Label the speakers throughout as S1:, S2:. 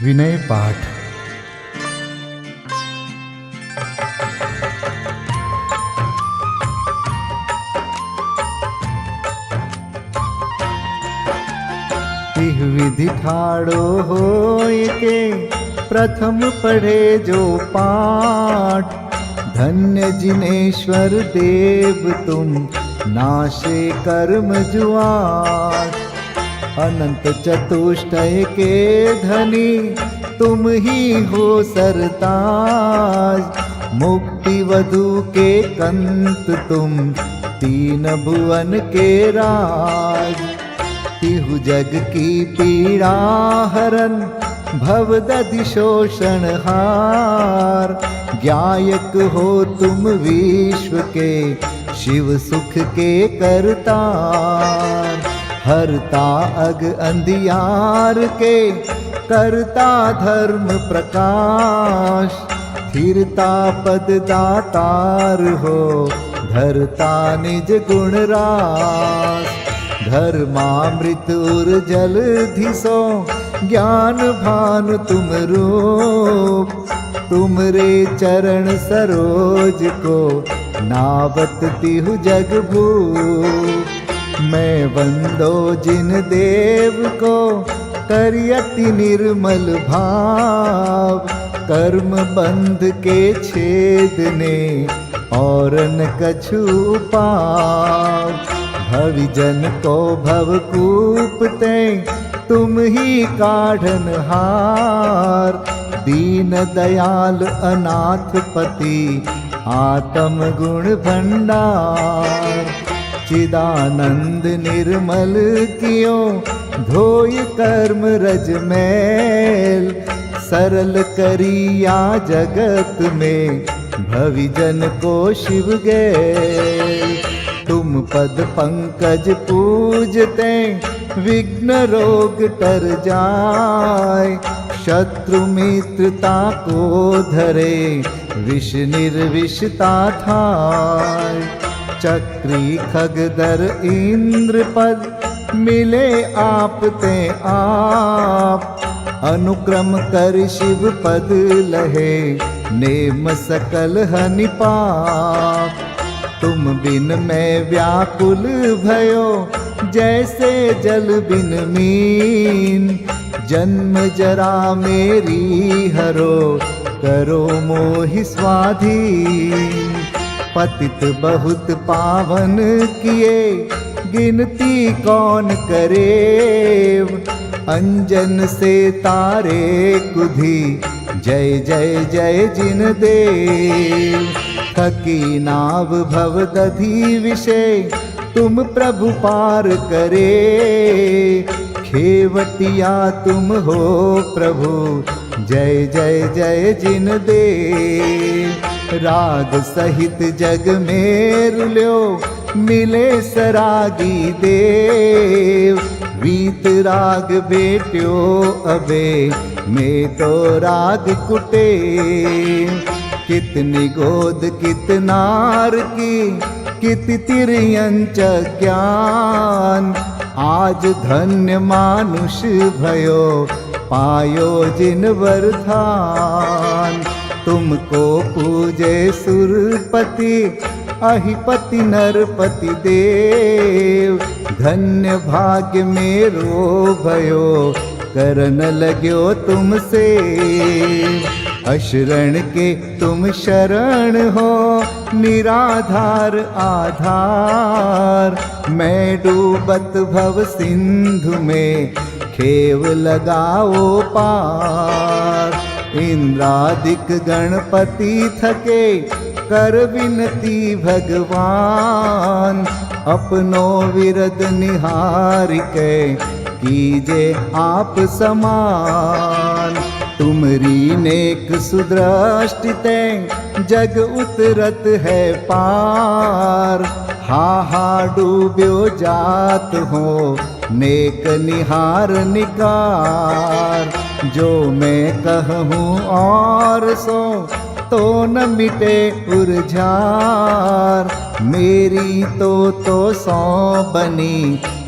S1: विनय पाठ। तिह विधि ठाड़ो होय के प्रथम पढ़े जो पाठ। धन्य जिनेश्वर देव तुम नाशे कर्म जुआट। अनंत चतुष्टय के धनी तुम ही हो सरताज। मुक्ति वधु के कंत तुम तीन भुवन के राज। तिहु जग की पीड़ा हरन भवदधि शोषण हार। ज्ञायक हो तुम विश्व के शिव सुख के करतार। हरता अग अंधियार के करता धर्म प्रकाश। स्थिरता पद दातार हो धरता निज गुण रास। धर्मामृत उर जल धिसो ज्ञान भान तुम रूप। तुमरे चरण सरोज को नावत तिहु जग भूप। मैं वंदो जिन देव को करियति निर्मल भाव। कर्म बंध के छेदने और न कछु पाव। भविजन को भवकूपते तुम ही काढ़न हार। दीन दयाल अनाथ पति आत्म गुण भंडार। चिदानंद निर्मल कियो धोय कर्म रज मैल। सरल करिया जगत में भविजन को शिव गैल। तुम पद पंकज पूजते विघ्न रोग तर जाय। शत्रु मित्रता को धरे विष निर्विषता थाय। चक्री खगदर इंद्र पद मिले आप ते आप। अनुक्रम कर शिव पद लहे नेम सकल हनि पाप। तुम बिन मैं व्याकुल भयो जैसे जल बिन मीन। जन्म जरा मेरी हरो करो मोहि स्वाधीन। पतित बहुत पावन किए गिनती कौन करे। अंजन से तारे कुधी जय जय जय जिन देव। थकी नाव भवदधि विषय तुम प्रभु पार करे। खेवटिया तुम हो प्रभु जय जय जय जिन देव। राग सहित जग में रुल्यो मिले सरागी देव। वीत राग बेट्यो अबे में तो राग कुटे। कितनी गोद कितनार की कित तिर्यंच ज्ञान। आज धन्य मानुष भयो पायो जिन वरदान। तुमको पूजे सुरपति अहिपति नरपति देव। धन्य भाग्य मेरो भयो करन लग्यो तुमसे। अशरण के तुम शरण हो निराधार आधार। मैं डूबत भव सिंधु में खेव लगाओ पार। इंद्रादिक गणपति थके कर विनती भगवान। अपनो विरद निहारिके कीजे आप समान। तुमरी नेक सुदृष्टिते जग उतरत है पार। हा डूब्यो जात हो नेक निहार निकार। जो मैं कहूँ और सो तो न मिटे उर्जार। मेरी तो सौ बनी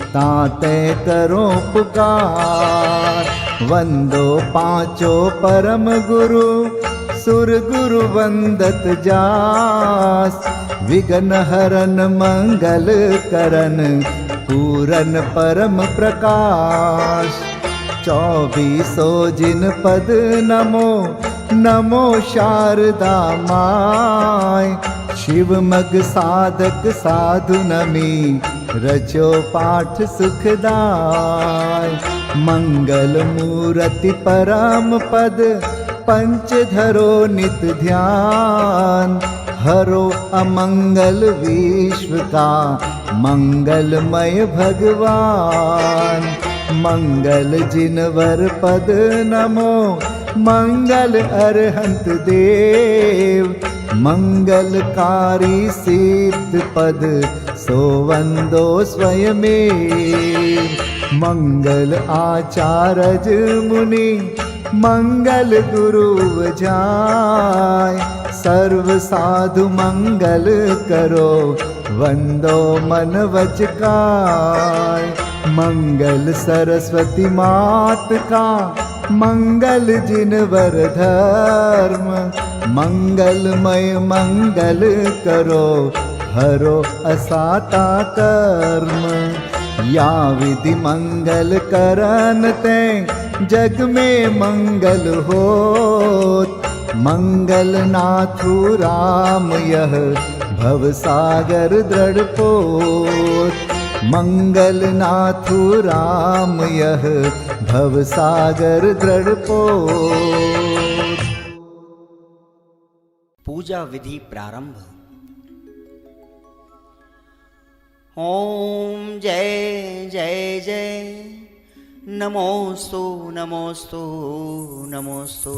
S1: ताते करो पुकार। वंदो पांचों परम गुरु, सुर गुरु वंदत जास। विघ्न हरन मंगल करन, पूरन परम प्रकाश। 24 जिन पद नमो, नमो शारदा माय। शिव मग साधक साधु नमी, रचो पाठ सुखदाय। मंगल मूर्ति परम पद, पंच धरो नित ध्यान। हरो अमंगल विश्व का, मंगलमय भगवान। मंगल जिनवर पद नमो, मंगल अरहंत देव। मंगलकारी सिद्ध पद, सो वंदो स्वयमेव। मंगल आचारज मुनि, मंगल गुरु जाय। सर्व साधु मंगल करो, वंदो मन वच काय। मंगल सरस्वती मात का, मंगल जिनवर धर्म। मंगलमय मंगल करो, हरो असाता कर्म। या विधि मंगल करन ते, जग में मंगल होत। मंगल नाथु राम यह, भव सागर दृढ़ पोत। मंगल नाथु राम यह, भव सागर दृढ़ पोत।
S2: पूजा विधि प्रारंभ। ओम जय जय जय, नमोस्तु नमोस्तु नमोस्तु।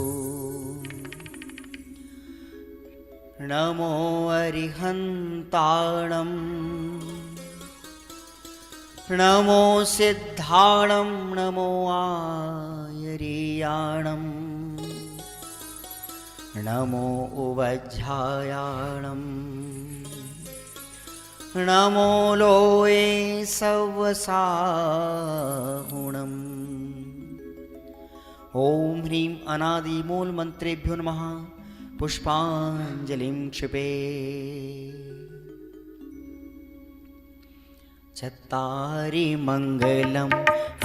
S2: नमो अरिहन्ताणं, नमो सिद्धाणं, नमो आयर्याणं। नमो उवज्झायाणं, नमो लोये सवसाहुणम्। ओम ह्रीं अनादि मूल मंत्रेभ्यो नमः। पुष्पांजलिं क्षिपे। चत्तारि मंगलं,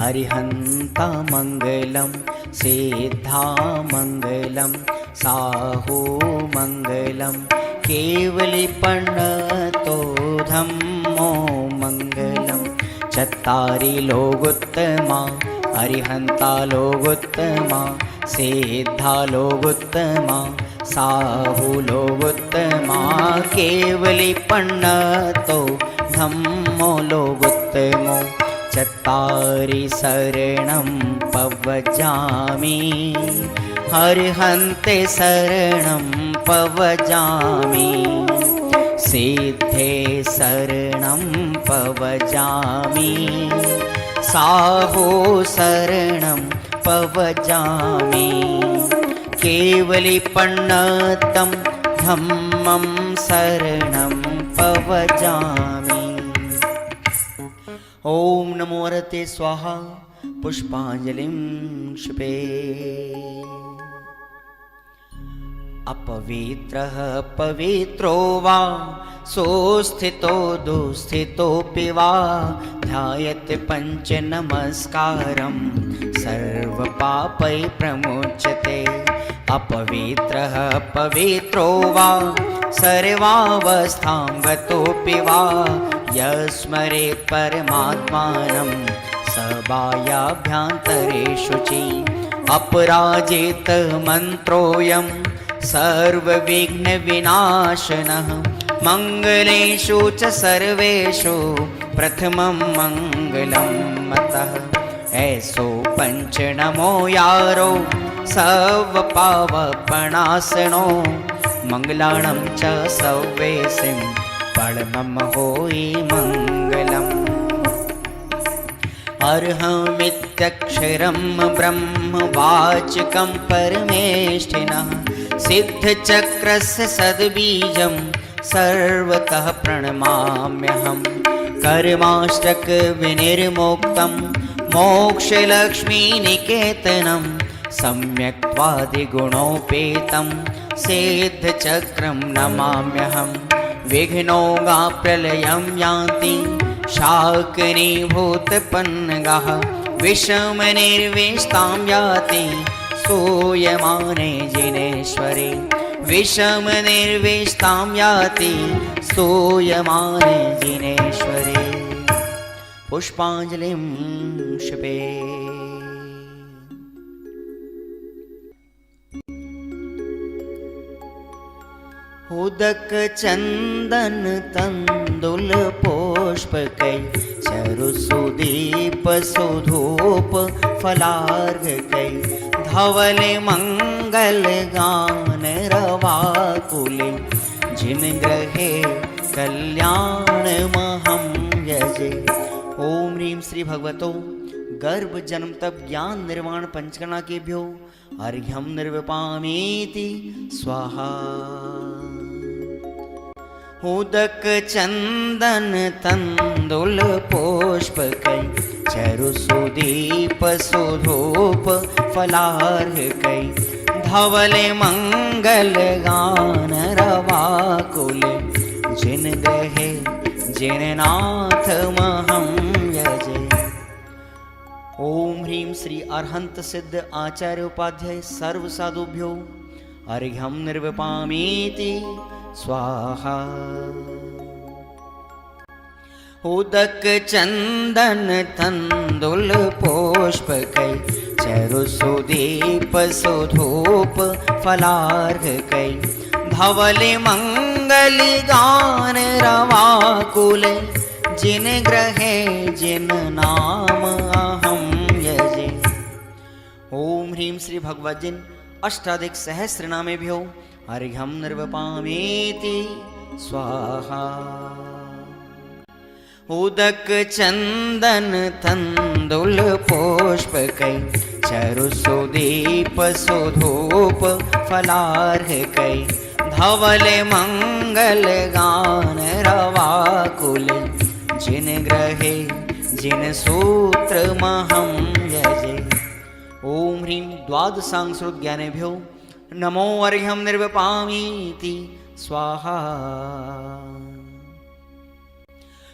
S2: हरिहन्ता मंगलं, सिद्धा मंगलं, साहू मंगलं, केवलीपन्नतो धम्मो मंगलं। चत्तारि लोगोत्तमा, हरिहन्ता लोगोत्तमा, सिद्धा लोगोत्तमा, साहू लोगोत्तमा, केवलीपन्नतो धम्मो लोगोत्तमो। चत्तारि शरणं पवजामि, हरिहन्ते शरणं पवजामि। सिद्धे शरणं पवजामि, साहू शरणं पवजामि। केवलीपन्नतं धम्मं शरणं पवजामि। ओम नमो हरते स्वाहा। पुष्पांजलिं क्षिपे। अपवित्रः पवित्रो वा, सोस्थितो दुस्थितोऽपि वा। ध्यायते पंच नमस्कारं, सर्वपापै प्रमुच्यते। अपवित्रः पवित्रो वा, सर्वावस्थां गतोऽपि वा। यस्मरेत् परमात्मानं, सबाह्याभ्यन्तरे शुचि। अपराजित मन्त्रोऽयं, सर्वविघ्नविनाशनः। मङ्गलेषु च सर्वेषु, प्रथमं मङ्गलं मतः। ऐसो पंच नमो यारो, सर्वपावपणासनो। मंगलाणं च सव्वेसिं, परमं होई मङ्गलम्। अर्हमित्यक्षरं ब्रह्म वाचकं परमेष्ठिनः। सिद्धचक्रस्य सद्बीजं, सर्वतः प्रणमाम्यहम्। कर्माष्टक विनिर्मुक्तं, मोक्षलक्ष्मीनिकेतनं सम्यक्त्वादिगुणोपेतं सिद्धचक्रं नमाम्यहं। विघ्नौघाप्रलयं यान्ति शाकिनीभूतपन्नगाः विषमनिर्विष्टां याति स्तूयमाने जिनेश्वरे। विषमनिर्विष्टां याति स्तूयमाने जिनेश्वरे। पुष्पाञ्जलिं क्षिपे। उदक चंदन तंदुल पुष्पकै चरुसुदीप सुधूप फलार्घकै धवल मंगल गान रवाकुले जिन ग्रहे कल्याण महं यजे। ओम ह्रीं श्री भगवतो गर्भ जन्म तप ज्ञान निर्वाण पंचकर्णा केभ्यो अर्घ्यं निर्विपामीति स्वाहा। उदक चंदन तंदुल पुष्पकै चरुसुदीप सुधूप फलार्घकै धवल मंगल गान रवाकुले जिन ग्रहे जिन नाथ महं यजे। ओम ह्रीं श्री अरहंत सिद्ध आचार्य उपाध्याय सर्व साधुभ्यो अर्घ्यं निर्विपामीति स्वाहा। उदक चंदन तंदुल पुष्पकै चरुसुदीप सुधूप फलार्घकै धवल मंगल गान रवाकुले जिन ग्रहे जिन नाम अहं यजे। ओम ह्रीं श्री भगवद्जिन अष्टाधिक सहस्रनामेभ्यो अर्घ्यं निर्विपामीति स्वाहा। उदक चंदन तंदुल पुष्पकै चरुसुदीप सुधूप फलार्घकै धवल मंगल गान रवाकुले जिन ग्रहे जिन सूत्र महं यजे। ओम ह्रीं द्वादशांशोद्ज्ञानेभ्यो नमो अर्घ्यं निर्विपामीति स्वाहा।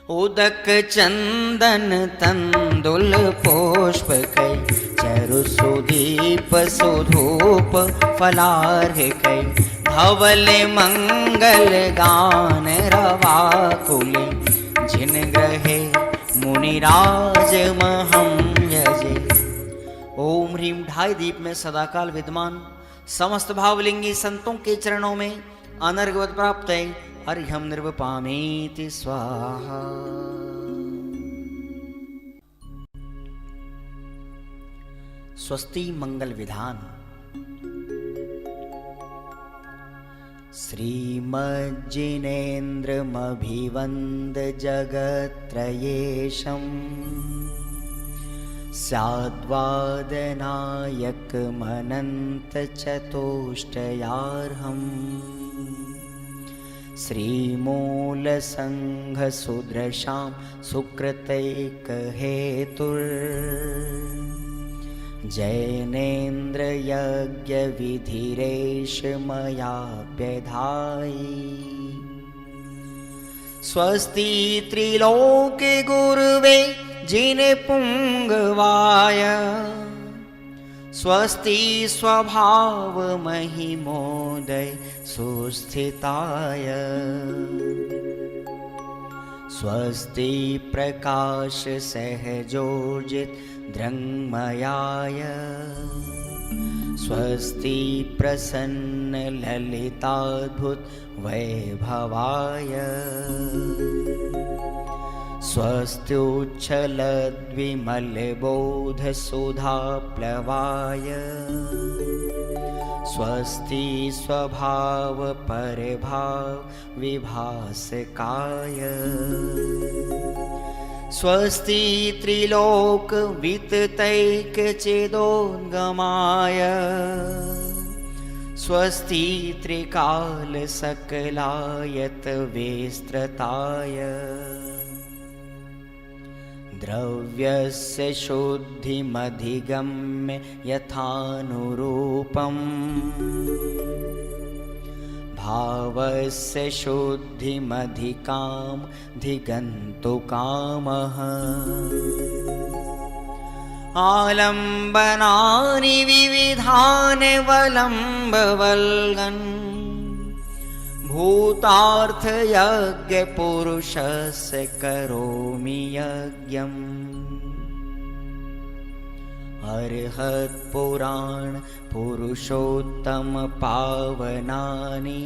S2: उदक चंदन तंदुल पुष्पकै चरुसुदीप सुधूप फलार्घकै धवल मंगल गान रवाकुले जिन ग्रहे मुनिराज महं यजे। ओम ह्रीं ढाई दीप में सदाकाल विद्यमान समस्त भावलिंगी संतों के चरणों में अनर्घवत प्राप्त है अर्घ्यं निर्विपामीति स्वाहा। स्वस्ति मंगल विधान। श्रीमज्जिनेन्द्रमभिवन्द जगत्त्रयेशम् स्याद्वादनायकमनन्तचतुष्टयार्हम् श्रीमूलसङ्घसुदृशां सुकृतैकहेतुर्जैनेन्द्रयज्ञविधिरेश मयाप्यधायि। स्वस्ति त्रिलोके गुरुवे जिनपुङ्गवाय स्वस्ति स्वभाव महिमोदय सुस्थिताय। स्वस्ति प्रकाश सहजोजित दृङ्मयाय स्वस्ति प्रसन्न ललिताद्भुत वैभवाय। स्वस्त्युच्छलद्विमलबोधसुधाप्लवाय स्वस्ति स्वभाव परभाव विभासकाय। स्वस्ति त्रिलोक विततैकचिदोद्गमाय स्वस्ति त्रिकाल सकलायत विस्तृताय। द्रव्यस्य शुद्धिमधिगम्य यथानुरूपम् भावस्य शुद्धिमधिकां धिगन्तु कामः आलम्बनानि विविधानि वलम्बवल्गन् भूतार्थयज्ञपुरुषस्य करोमि यज्ञम् अर्हत्पुराण पुरुषोत्तम पावनानि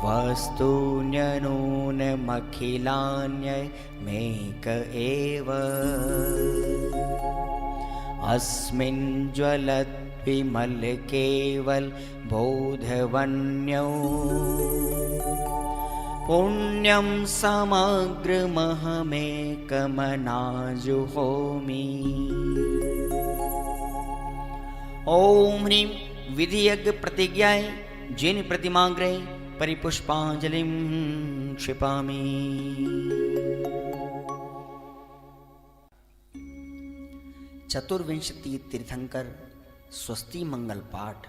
S2: वस्तून्यनूनमखिलान्यमेक एव अस्मिन् ज्वलद्विमल केवल बोधवन्यो पुण्यं समग्रमहमेकमनाजुहोमि। ओम ह्रीं विधियज्ञ प्रतिज्ञाय जिन प्रतिमाग्रे परिपुष्पांजलिं क्षिपामि। चतुर्विंशति तीर्थंकर स्वस्ति मंगल पाठ।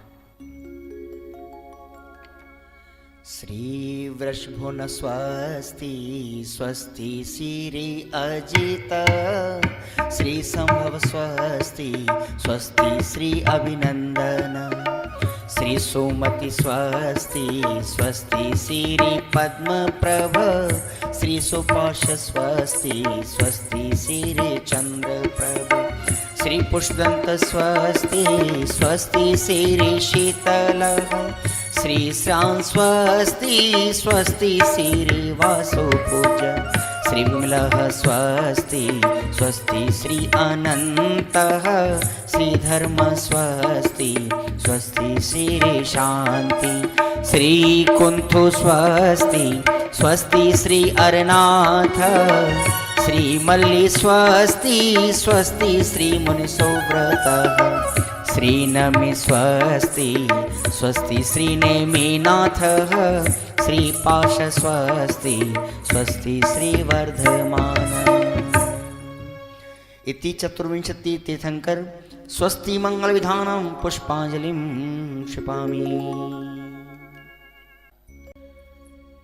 S2: श्री वृषभुन स्वस्ति स्वस्ति श्री अजित श्री संभव स्वस्ति स्वस्ति श्री अभिनंदन श्री सुमति स्वस्ति स्वस्ति श्री पद्म प्रभ श्री सुपाश स्वस्ति स्वस्ति श्री चंद्र प्रभ श्री पुष्पदंत स्वस्ति स्वस्ति श्री शीतल श्री श्याम स्वस्ति स्वस्ति श्री वासुपूज श्री विमलः स्वस्ति स्वस्ति श्री अनन्तः श्री धर्म स्वस्ति स्वस्ति श्री शांति श्री कुंथु स्वस्ति स्वस्ति श्री अरनाथ श्री मल्ली स्वस्ति स्वस्ति श्री मुनिसोव्रतः श्री नमि स्वस्ति स्वस्ति श्री नेमिनाथः श्री पाश स्वस्ति स्वस्ति श्री वर्धमान। इति चतुर्विंशति तीर्थंकर स्वस्ति मंगल विधानं पुष्पांजलिं क्षिपामि।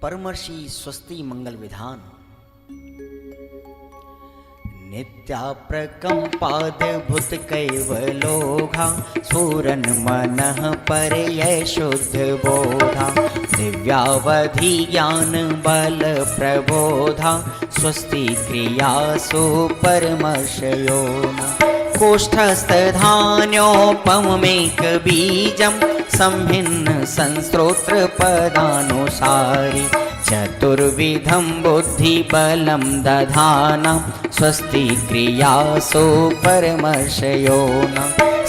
S2: परमर्षि स्वस्ति मंगल विधान। नित्याप्रकम्पाद्भुत कैवलोघा स्फुरन् मनः परयै शुद्ध बोधा दिव्यावधि ज्ञान बल प्रबोधा स्वस्ति क्रियासु परमर्षयोना कोष्ठस्थधान्योपमेक बीजं संभिन्न संस्त्रोत्र पदानुसारि चतुर्विधं बुद्धिबलं दधाना स्वस्ति क्रियासु परमर्षयोना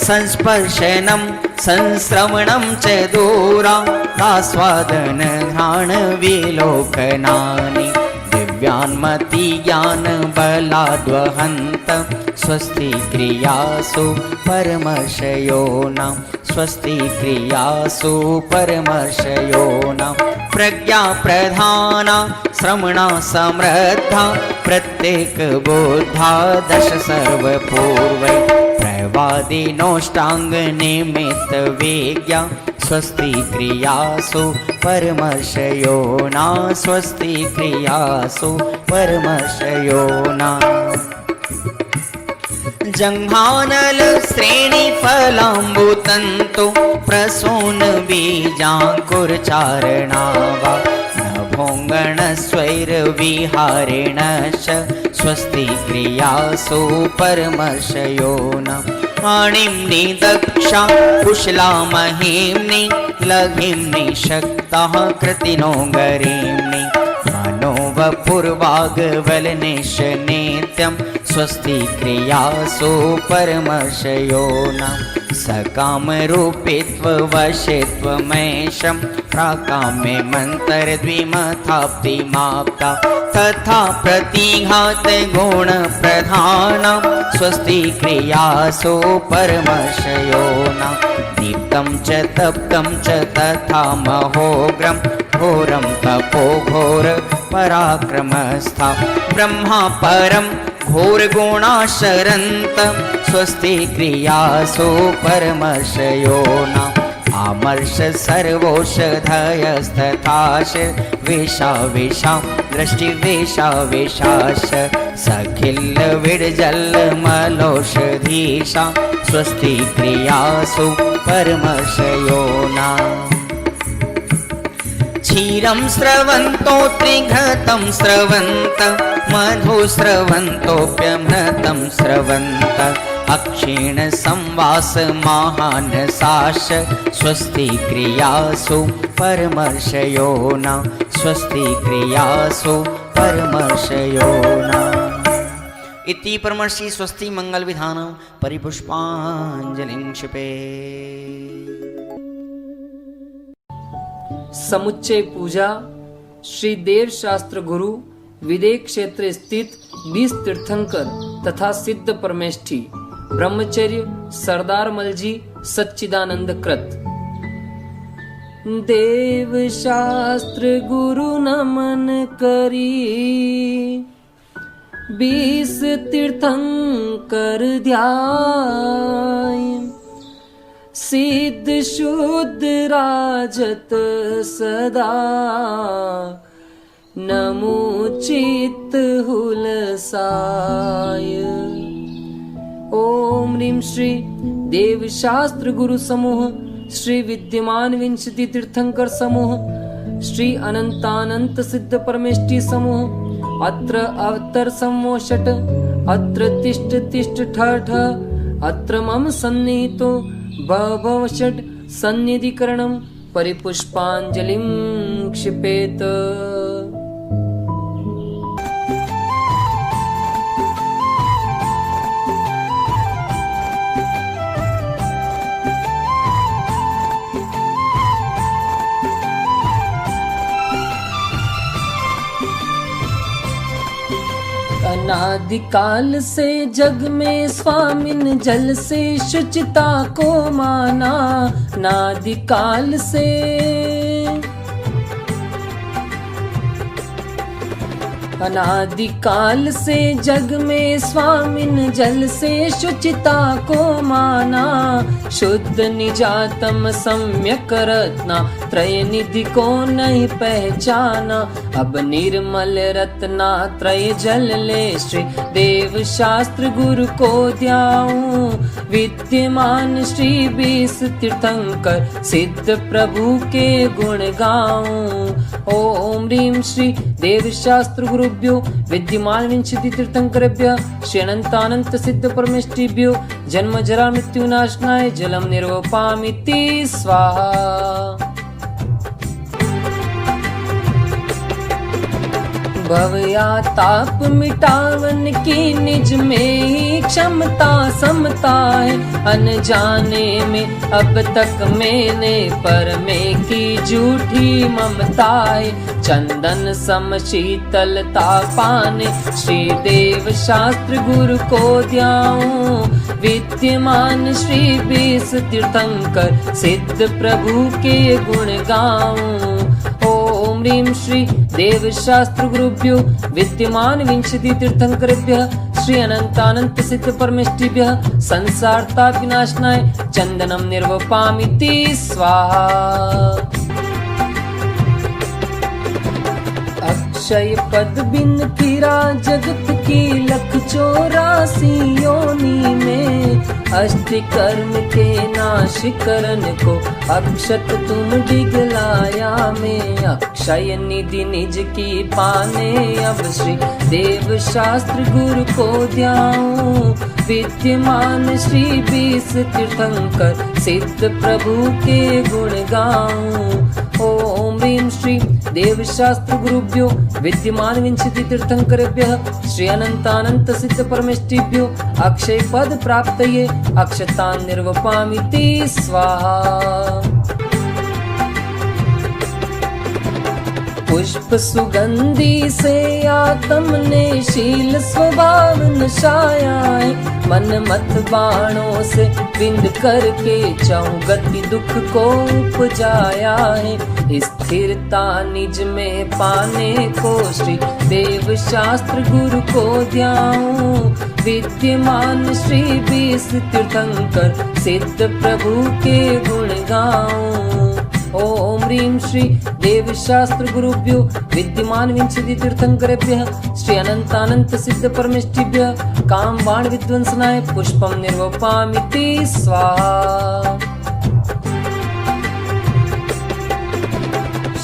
S2: संस्पर्शनं संश्रवणं च दूरास्वादन घ्राण विलोकनानि दिव्यान्मति ज्ञान बलाद्वहन्त स्वस्ति क्रियासु परमर्षयोना स्वस्ति क्रियासु परमर्षयोना प्रज्ञा प्रधाना श्रमणा समृद्धा प्रत्येक बोधा दश सर्वपूर्वै प्रवादिनोष्टांग निमित्त वेज्ञा स्वस्ति क्रियासु परमर्षयोना स्वस्ति क्रियासु परमर्षयोना जंघानल श्रेणी फलाम्बुतंतु प्रसून बीजांकुरचारणावा नभोंगण स्वैर विहारेणश्च स्वस्ति क्रियासु परमर्षयोना आणिम्नि दक्षा कुशला महिम्नि लघिम्नि शक्ताः कृतिनो गरीम्नि मनोवपुर्वाग्वलनिश नित्यं स्वस्ति क्रियासु परमर्षयोना सकामरूपित्ववशित्वमेशं प्राकाम्ये मन्तरद्विमथाप्तिमाप्ता तथा प्रतिघात गुणप्रधाना स्वस्ति क्रियासु परमर्षयोना दीप्तं च तप्तं च तथा महोग्रं घोरं तपो घोर पराक्रमस्था ब्रह्मा परं घोरगुणाशरन्त स्वस्ति क्रियासु परमर्षयोना आमर्ष सर्वौषधयस्तथाश वेशा वेशा दृष्टिवेशा वेशाश सखिल विडजल मलौषधीशा स्वस्ति क्रियासु परमर्षयोना क्षीरं स्रवन्तो त्रिघतं स्रवन्त मधु स्रवन्तोऽप्यमृतं स्रवन्त अक्षीण संवास महानसाश स्वस्ति क्रियासु परमर्षयोना स्वस्ति क्रियासु परमर्षयोना इति परमर्षि स्वस्ति मंगल विधानं परिपुष्पाञ्जलिं क्षिपे।
S3: समुच्चय पूजा श्री देव शास्त्र गुरु विदेह क्षेत्र स्थित 20 तीर्थंकर तथा सिद्ध परमेष्ठी ब्रह्मचर्य सरदार मलजी सच्चिदानंद कृत। देव शास्त्र गुरु नमन करी 20 तीर्थंकर ध्याय सिद्ध शुद्ध राजत सदा नमो चित्त हुलसाय। ओम ह्रीं श्री देव शास्त्र गुरु समूह श्री विद्यमान विंशति तीर्थंकर समूह श्री अनंतानंत सिद्ध परमेष्ठी समूह अत्र अवतर समोषट अत्र तिष्ठ तिष्ठ ठ ठ अत्र मम सन्निहितो भव षट् सन्निधिकरणं परिपुष्पाञ्जलिं क्षिपेत। अनादिकाल से जग में स्वामिन जल से शुचिता को माना नादिकाल से अनादिकाल से जग में स्वामिन जल से शुचिता को माना शुद्ध निजातम सम्यक रत्ना त्रय निधि को नहीं पहचाना अब निर्मल रत्ना त्रय जल ले श्री देव शास्त्र गुरु को ध्याऊं विद्यमान श्री 20 तीर्थंकर सिद्ध प्रभु के गुण गाऊं। ओम ह्रीं श्री देव शास्त्र गुरुभ्यो विद्यमान विंशति तीर्थंकरेभ्यः श्री अनंतानंत सिद्ध परमेष्ठिभ्यो जन्म जरा मृत्यु नाशनाय जलम निर्वपामिति स्वाहा। भव या ताप मिटावन की निज में ही क्षमता समता है अनजाने में अब तक मैंने पर में की झूठी ममता है चंदन सम शीतलता पाने श्री देव शास्त्र गुरु को ध्याऊं विद्यमान श्री 20 तीर्थंकर सिद्ध प्रभु के गुण गाऊं। ओम ह्रीं श्री देव शास्त्र गुरुभ्यो विद्यमान विंशति तीर्थंकरेभ्यः श्री अनंतानंत सिद्ध परमेष्ठिभ्यः संसार ताप विनाशनाय चंदनम निर्वपामिति स्वाहा। अक्षय पद बिन फिरा जगत की 184 योनि में अष्ट कर्म के नाश करन को अक्षत तुम डिगलाया में अक्षय निधि निज की पाने अब श्री देव शास्त्र गुरु को ध्याऊं विद्यमान श्री 20 तीर्थंकर सिद्ध प्रभु के गुण गाऊं। ओम ह्रीं श्री देव शास्त्र गुरुभ्यो विद्यमान विंशति तीर्थंकरेभ्यः श्री अनंतानंत सिद्ध परमेष्ठिभ्यो अक्षय पद प्राप्तये अक्षतान् निर्वपामिति स्वाहा। पुष्प सुगंधी से आत्म ने शील स्वभाव नशाया है। मन मत बाणों से बिंद करके चाहूं गति दुख को उपजाया है। स्थिरता निज में पाने को श्री देव शास्त्र गुरु को ध्याऊं। विद्यमान श्री 20 तीर्थंकर सिद्ध प्रभु के गुण गाऊं। ओम ह्रीं श्री देव शास्त्र गुरुभ्यो विद्यमान विंशति तीर्थंकरेभ्यः श्री अनंतानंत सिद्ध परमेष्ठिभ्यः काम बाण विध्वंसनाय पुष्पम निर्वपामिति स्वाहा।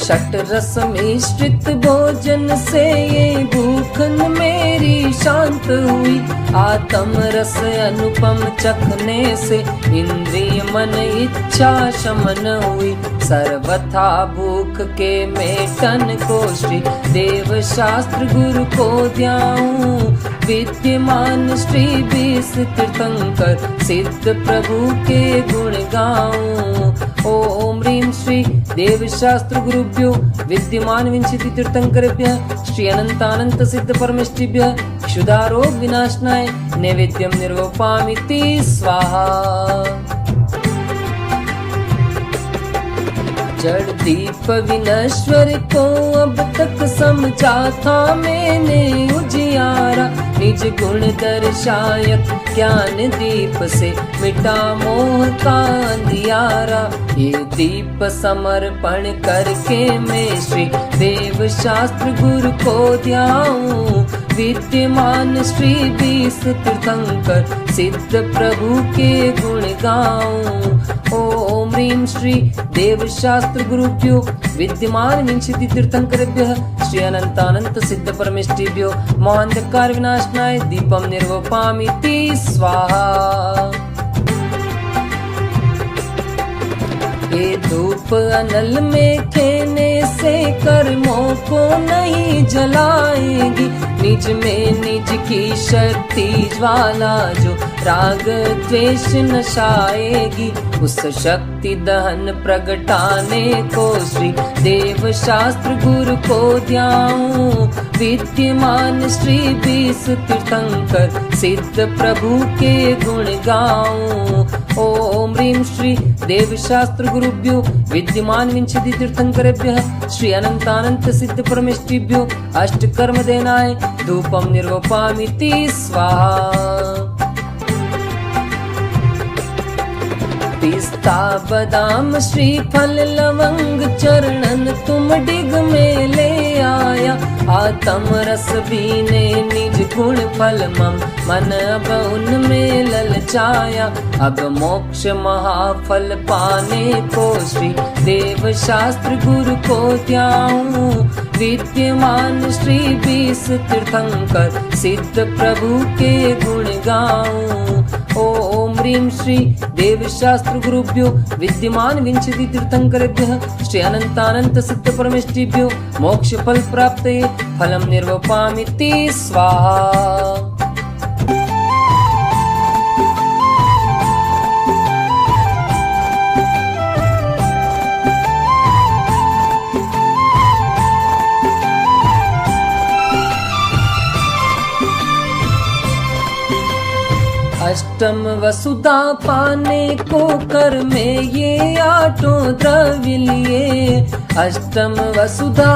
S3: षट रस मिश्रित भोजन से ये भूखन मेरी शांत हुई। आत्म रस अनुपम चखने से इंद्रिय मन इच्छा शमन हुई। सर्वथा भूख के मेटन को श्री देव शास्त्र गुरु को ध्याऊं। विद्यमान श्री 20 तीर्थंकर सिद्ध प्रभु के गुण गाऊं। ओम ह्रीं श्री देव शास्त्र गुरुभ्यो विद्यमान विंशति तीर्थंकरेभ्यः श्री अनंतानंत सिद्ध परमेष्ठिभ्यः क्षुधारोग विनाशनाय नैवेद्यम निर्वपामिति स्वाहा। जड़ दीप विनश्वर को अब तक समझा था मैंने उजियारा। निज गुण दर्शायत ज्ञान दीप से मिटा मोह का अंधियारा। ये दीप समर्पण करके मैं श्री देव शास्त्र गुरु को ध्याऊं। विद्यमान श्री 20 तीर्थंकर सिद्ध प्रभु के गुण गाऊं। ओम ह्रीं श्री देव शास्त्र गुरुभ्यो विद्यमान विंशति तीर्थंकरेभ्यः श्री अनंतानंत सिद्ध परमेष्ठिभ्यो मोहांधकार विनाशनाय दीपम निर्वपामिति स्वाहा। ये धूप अनल में खेने से कर्मों को नहीं जलाएगी। निज में निज की शक्ति ज्वाला जो राग द्वेष नशाएगी। उस शक्ति दहन प्रगटाने को श्री देव शास्त्र गुरु को ध्याऊं। विद्यमान श्री 20 तीर्थंकर सिद्ध प्रभु के गुण गाऊं। ओम ह्रीं श्री देव शास्त्र गुरुभ्यो विद्यमान विंशति तीर्थंकरेभ्यः श्री अनंतानंत सिद्ध परमेष्ठिभ्यो अष्ट कर्म देनाय धूपम निर्वपामिति स्वाहा। पिस्ता बादाम श्रीफल लवंग चरणन तुम डिग में ले आया। आत्म रस बीने निज गुण फल मम मन अब उनमें ललचाया। अब मोक्ष महाफल पाने को श्री देव शास्त्र गुरु को ध्याऊं। विद्यमान श्री 20 तीर्थंकर सिद्ध प्रभु के गुण गाऊं। ओम ह्रीं श्री देव शास्त्र गुरुभ्यो विद्यमान विंशति तीर्थंकरेभ्यः श्री अनंतानंत सिद्ध परमेष्ठिभ्यो मोक्ष फल प्राप्तये फलम निर्वपामिति स्वाहा। अष्टम वसुधा पाने को कर में ये आठों द्रव्य लिए। अष्टम वसुधा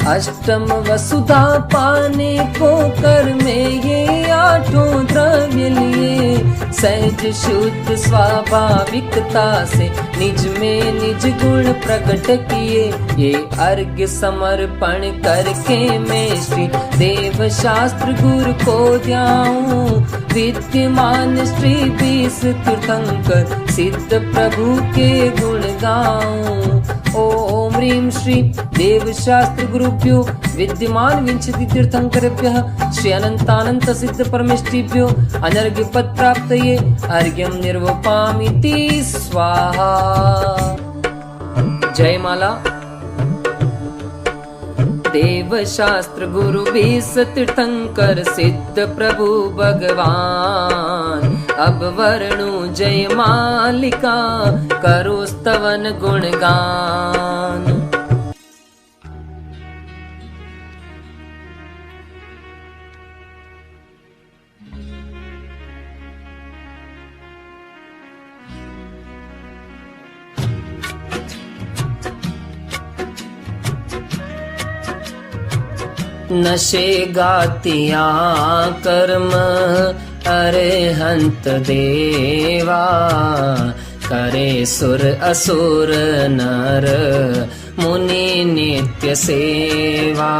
S3: अष्टम वसुधा पाने को कर में ये आठों द्रव्य लिए। सहज शुद्ध स्वाभाविकता से निज में निज गुण प्रकट किए। ये अर्घ्य समर्पण करके मैं श्री देव शास्त्र गुरु को ध्याऊं। विद्यमान श्री 20 तीर्थंकर सिद्ध प्रभु के गुण गाऊं। ओम ह्रीं श्री देव शास्त्र गुरुभ्यो विद्यमान विंशति तीर्थंकरेभ्यः श्री अनंतानंत सिद्ध परमेष्ठिभ्यो अनर्घ्य पद प्राप्तये अर्घ्यम निर्वपामिति स्वाहा। जय माला। देव शास्त्र गुरु 20 तीर्थंकर सिद्ध प्रभु भगवान अब वर्णु जय मालिका, करो स्तवन गुणगान। नशे गातिया कर्म अरिहंत देवा, करे सुर असुर नर मुनि नित्य सेवा।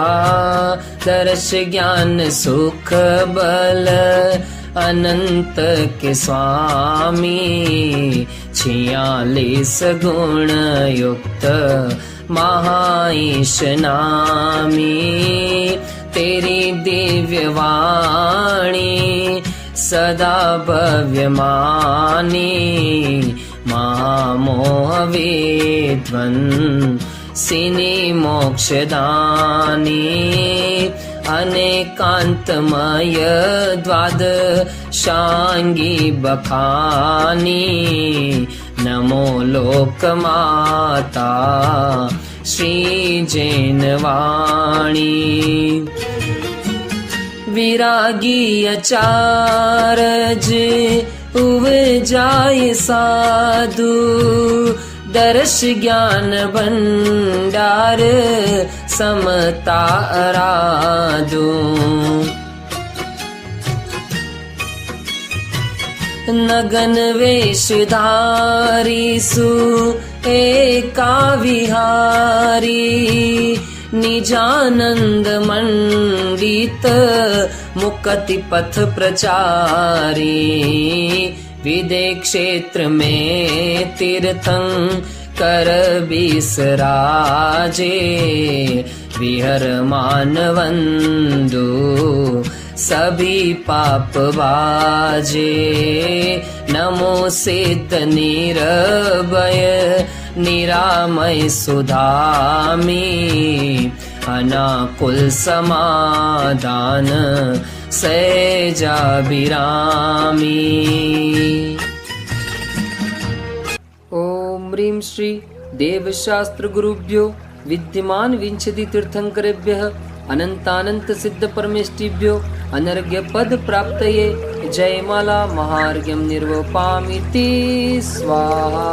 S3: दर्श ज्ञान सुख बल अनंत के स्वामी, 46 गुण युक्त महाईश नामी। तेरी दिव्य वाणी सदा भव्य मानी, महामोह विद्वन सिनी मोक्षदानी। अनेकांतमय द्वादशांगी बखानी, नमो लोक माता श्री जैनवाणी। विरागी अचारज उपजाय साधु, दर्श ज्ञान भंडार समता आराधू। नगन वेशधारी सु एका विहारी, निजानंद मंडित मुक्ति पथ प्रचारी। विदे क्षेत्र में तीर्थंकर बिसराजे, विहर मानवंदु सभी पाप बाजे। नमो सिद्ध निरभय निरामय सुधामी, अनाकुल समाधान सहजाभिरामी। ओम ह्रीं श्री देवशास्त्र गुरुभ्यो विद्यमान विंशति तीर्थंकरेभ्यः अनंतानंत सिद्ध परमेष्टिभ्यो अनर्घ्य पद प्राप्तये जयमाला महार्घ्यं निर्वपामिति स्वाहा।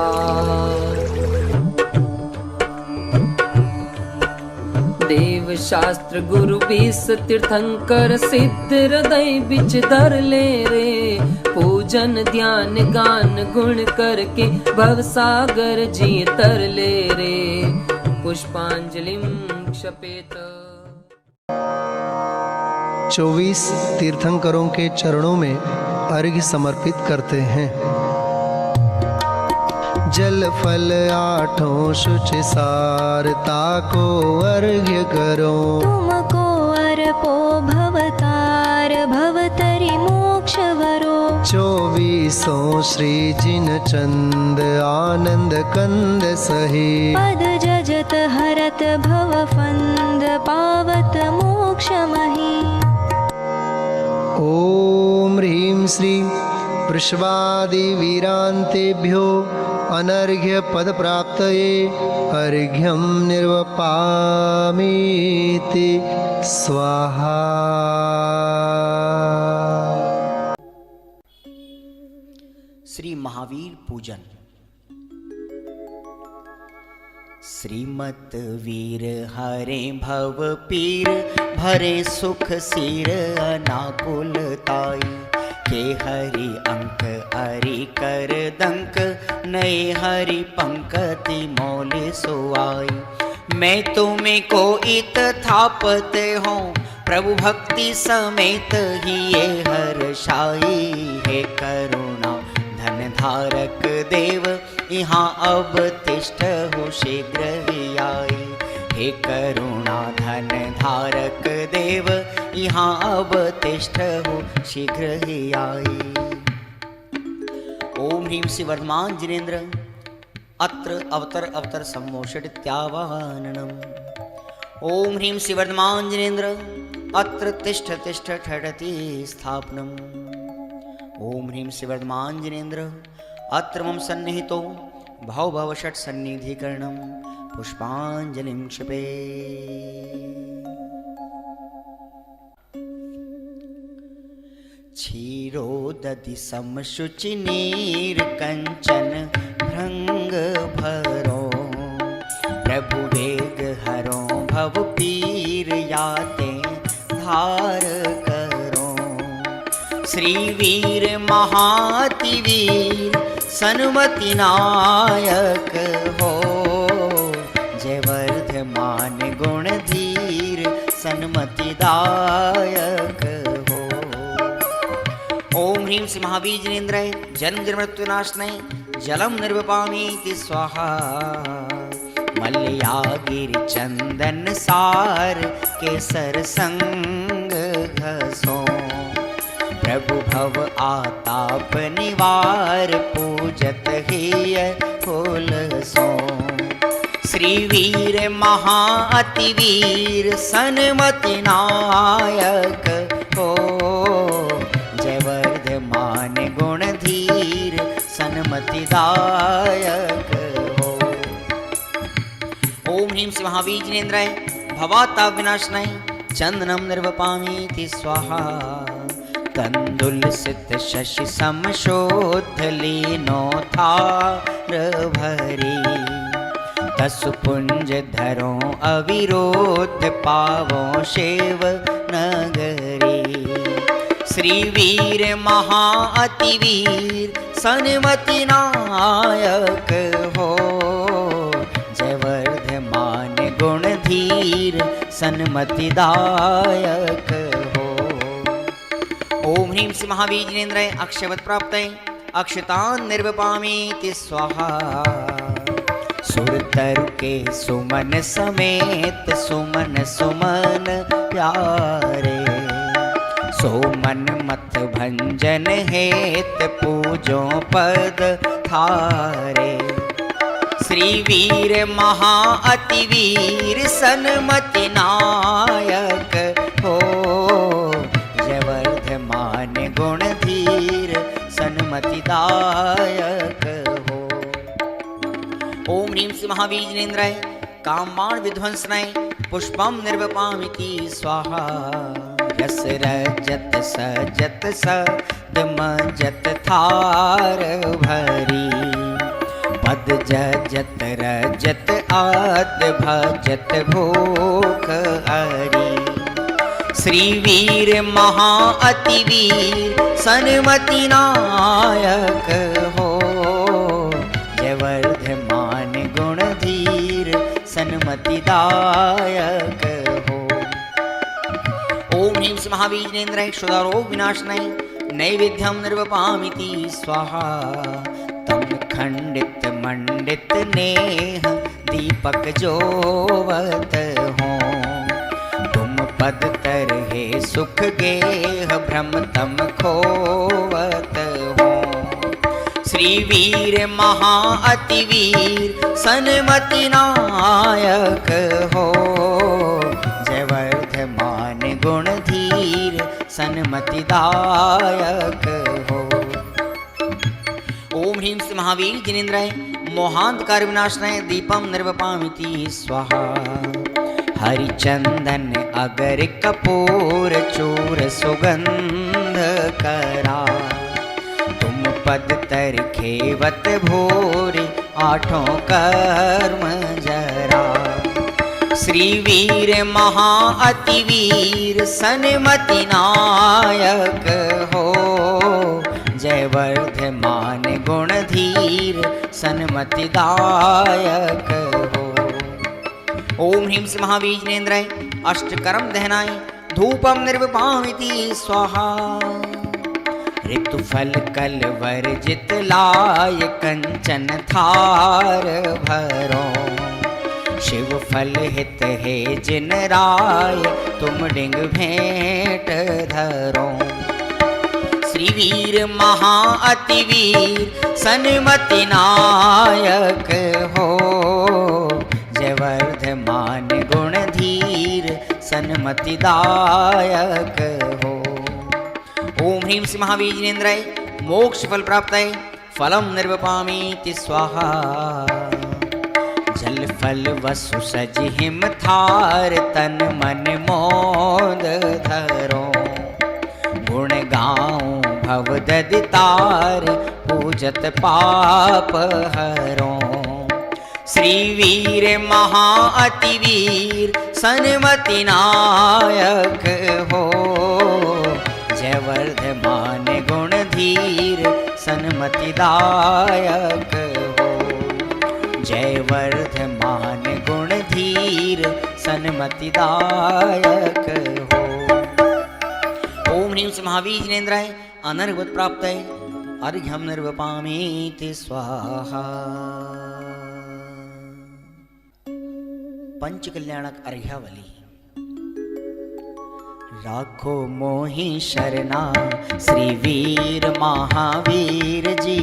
S3: देव शास्त्र गुरु 20 तीर्थंकर सिद्ध हृदय बिच धर ले रे। पूजन ध्यान गान गुण करके भव सागर जी तर ले रे। पुष्पांजलिं क्षपेत।
S4: 24 तीर्थंकरों के चरणों में अर्घ्य समर्पित करते हैं। जल फल आठों शुचि सारता को अर्घ्य करो।
S5: तुमको अर्पो भवतार भवतरि मोक्ष वरो।
S4: 24 श्री जिन चंद आनंद कंद सही।
S5: पद जजत हरत भव फंद पावत मोक्ष मही।
S4: ओम ह्रीं श्री वृषभादि वीरांतेभ्यो अनर्घ्य पद प्राप्तये अर्घ्यं निर्वपामीति स्वाहा।
S2: श्री महावीर पूजन। श्रीमत वीर हरे भव पीर, भरे सुख सिर अनाकुल ताई। के हरि अंक हरि कर दंक, नए हरि पंकति मौले सोआई। मैं तुम्हें को इत थापते हूँ, प्रभु भक्ति समेत ही ये हर्षाई। हे करुणा धन धारक देव, यहाँ अब तिष्ठ हो शीघ्र ही आई। हे करुणा धन धारक देव, यहाँ अब तिष्ठ हो शीघ्र ही आई। ओम ह्रीं श्री वर्धमान जिनेन्द्र अत्र अवतर अवतर सम्मोषडित्यावाहनम्। ओम ह्रीं श्री वर्धमान जिनेन्द्र अत्र तिष्ठ तिष्ठ ठडति स्थापनम्। ओम ह्रीं श्रीवर्धमाञ्जनेन्द्र अत्र मम सन्निहितो भवभवषट् सन्निधिकरणं पुष्पाञ्जलिं क्षिपे। क्षीरोदधि समशुचिनीर कंचन भृंग भरो प्रभु वेग हरो भव पीर याते धार करो। श्री वीर महातिवीर सन्मति नायक हो जय वर्धमान गुण धीर सन्मति दायक हो। ओम ह्रीं श्री महाबीजनेन्द्राय जन्म मृत्युनाशनाय जलम निर्वपामीति स्वाहा। मल्ल्यागिरि चंदन सार केसर संग घसो प्रभु भव आताप निवार पूजत हिय फूल सो। श्री वीर महाअतिवीर सन्मति नायक हो जय वर्धमान गुण धीर सन्मति दायक हो। ओम ह्रीं श्री महाबीजनेन्द्राय भवाताप विनाशनाय चंदनम निर्वपामीति स्वाहा। तंदुलसित शशि समशोध लीनो थार भरी तसु पुंज धरो अविरोध पावो शेव नगरी। श्री वीर महाअतिवीर सन्मति नायक हो जय वर्धमान गुण धीर सन्मति दायक हो। ओम ह्रीं श्री महाबीजनेन्द्राय अक्षयवत् प्राप्तये अक्षतान् निर्वपामीति स्वाहा। सुरतरु के सुमन समेत सुमन सुमन प्यारे सोमन मत भंजन हेत पूजो पद थारे। श्री वीर महाअतिवीर सन्मति नायक हो जय वर्धमान गुण धीर सन्मति दायक हो। ओम ह्रीं श्री महाबीजनेन्द्राय कामबाण विध्वंसनाय पुष्पम निर्वपामीति स्वाहा। रस रजत सजत सदमजत थार भरी पद जजत रजत आद भजत भूख हरी। श्री वीर महाअतिवीर सन्मति नायक हो जय वर्धमान गुण धीर सन्मति दायक हो। ओम ह्रीं श्री महाबीजनेन्द्राय क्षुधारोग विनाशनाय नैवेद्यम निर्वपामीति स्वाहा। तम खंडित मंडित नेह दीपक जोवत हो तुम पद तर हे सुख गेह भ्रम तम खोवत हो। श्री वीर महाअतिवीर सन्मति नायक हो जय वर्धमान गुण धीर सन्मति दायक हो। ओम ह्रीं श्री महाबीजनेन्द्राय मोहांधकार विनाशनाय दीपम निर्वपामीति स्वाहा। हरिचंदन अगर कपूर चूर सुगंध करा तुम पद तर खेवत भोरे आठों कर्म जरा। श्री वीर महाअतिवीर सन्मति नायक हो जय वर्धमान गुण धीर सन्मति दायक हो। ओम ह्रीं श्री महाबीजनेन्द्राय अष्टकर्म दहनाय धूपम निर्वपामीति स्वाहा। ऋतुफल कल वर्जित लाय कंचन थार भरो शिव फल हित हे जिन राय तुम डिंग भेंट धरो। श्री वीर महाअतिवीर सन्मति नायक हो जय वर्धमान गुण धीर सन्मति दायक हो। ओम ह्रीं श्री महाबीजनेन्द्राय मोक्ष फल प्राप्त है फलम निर्वपामीति स्वाहा जल फल वसु सज हिम थार तन मन मोद धरो गुण गाऊं भव ददितार पूजत पाप हरो श्री वीर महा अति वीर सन्मति नायक हो जय वर्धमान गुण धीर सन्मति दायक हो जय वर्धमान गुण धीर सन्मति दायक हो। ओम ह्रीं श्री महावीर जिनेन्द्राय अनर्गत प्राप्त है अर्घ्यम निर्वपामीति स्वाहा। पंच कल्याणक अर्घ्यावली। राखो मोहि शरणा श्री वीर महावीर जी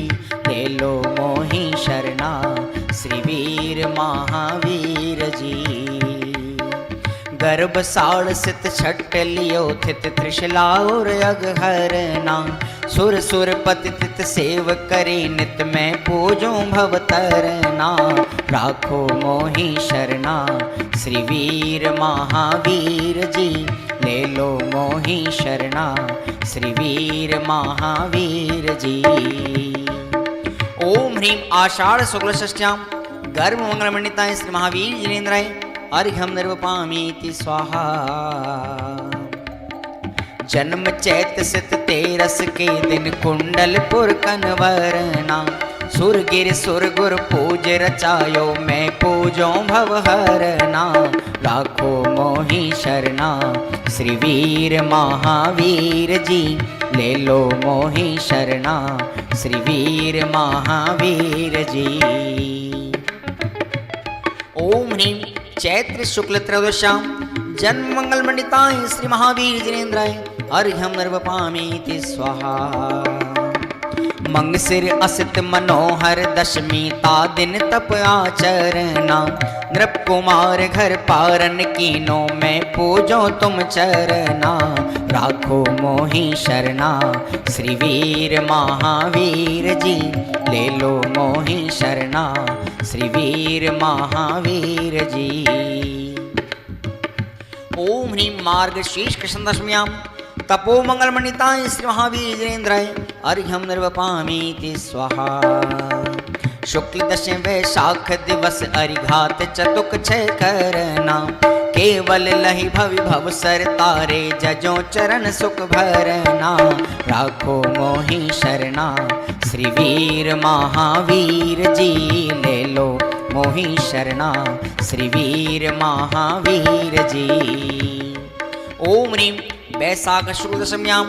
S2: ले लो मोहि शरणा श्री वीर महावीर जी गर्भ साड़ सित छट लियो थित त्रिशला और अगहरना सुर सुर पति तित सेव करे नित मैं पूजो भवतरना राखो मोहि शरणा श्री वीर महावीर जी ले लो मोहि शरणा श्री वीर महावीर जी। ओम ह्रीं आषाढ़ शुक्ल षष्ठ्यां गर्भ मंगल मंडिताय श्री महावीर जिनेन्द्राय अर्घ्यम निर्वपामीति स्वाहा। जन्म चैत सित तेरस के दिन कुंडलपुर कनवरना सुर गिर सुर गुर पूज रचायो मैं पूजो भवहरना राखो मोहि शरणा श्री वीर महावीर जी ले लो मोहि शरणा श्री वीर महावीर जी। ओम ह्रीं चैत्र शुक्ल त्रयोदश्यां जन्म मंगल मंडिताय श्री महावीर जिनेन्द्राय अर्घ्यम निर्वपामीति स्वाहा। मंगसिर असित मनोहर दशमी ता दिन तप आचरना नृप कुमार घर पारन कीनो मैं पूजो तुम चरना राखो मोहि शरणा श्री वीर महावीर जी ले लो मोहि शरणा श्री वीर महावीर जी। ओम ह्रीं मार्गशीर्ष कृष्ण दशम्यां तपो मंगल मंडिताय श्री महावीर जिनेन्द्राय अर्घ्यम निर्वपामीति स्वाहा। शुक्ल दशे वैशाख दिवस अरिघात चतुक छय करना केवल लहि भवि भव सर तारे जजो चरण सुख भरना राखो मोहि शरणा श्री वीर महावीर जी ले लो मोहि शरणा श्री वीर महावीर जी। ओम ह्रीं वैशाख शुक्ल दशम्यां